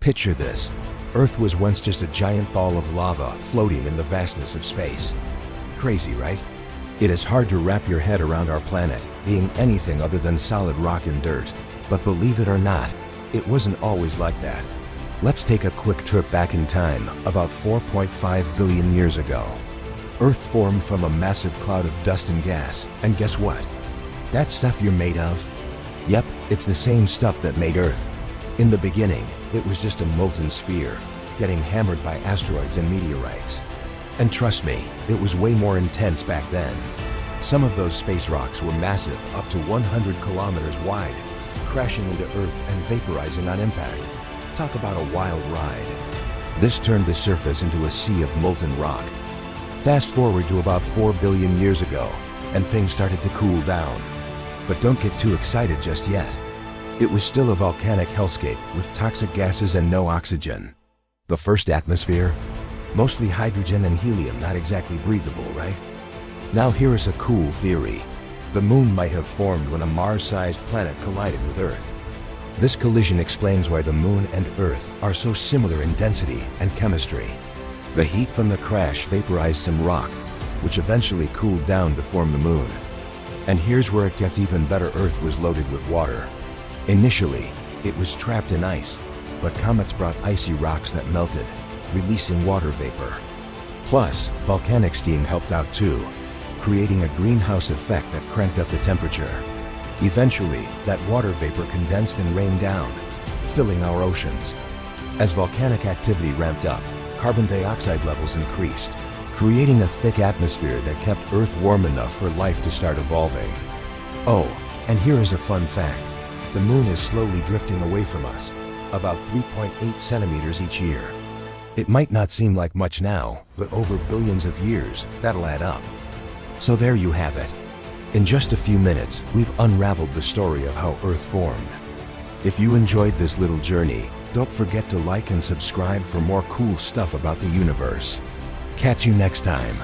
Picture this. Earth was once just a giant ball of lava floating in the vastness of space. Crazy, right? It is hard to wrap your head around our planet being anything other than solid rock and dirt. But believe it or not, it wasn't always like that. Let's take a quick trip back in time, about 4.5 billion years ago. Earth formed from a massive cloud of dust and gas, and guess what? That stuff you're made of? Yep, it's the same stuff that made Earth. In the beginning, it was just a molten sphere, getting hammered by asteroids and meteorites. And trust me, it was way more intense back then. Some of those space rocks were massive, up to 100 kilometers wide, crashing into Earth and vaporizing on impact. Talk about a wild ride. This turned the surface into a sea of molten rock. Fast forward to about 4 billion years ago, and things started to cool down. But don't get too excited just yet. It was still a volcanic hellscape with toxic gases and no oxygen. The first atmosphere? Mostly hydrogen and helium, not exactly breathable, right? Now here is a cool theory. The moon might have formed when a Mars-sized planet collided with Earth. This collision explains why the moon and Earth are so similar in density and chemistry. The heat from the crash vaporized some rock, which eventually cooled down to form the moon. And here's where it gets even better. Earth was loaded with water. Initially, it was trapped in ice, but comets brought icy rocks that melted, releasing water vapor. Plus, volcanic steam helped out too, creating a greenhouse effect that cranked up the temperature. Eventually, that water vapor condensed and rained down, filling our oceans. As volcanic activity ramped up, carbon dioxide levels increased, creating a thick atmosphere that kept Earth warm enough for life to start evolving. Oh, and here is a fun fact. The moon is slowly drifting away from us, about 3.8 centimeters each year. It might not seem like much now, but over billions of years, that'll add up. So there you have it. In just a few minutes, we've unraveled the story of how Earth formed. If you enjoyed this little journey, don't forget to like and subscribe for more cool stuff about the universe. Catch you next time.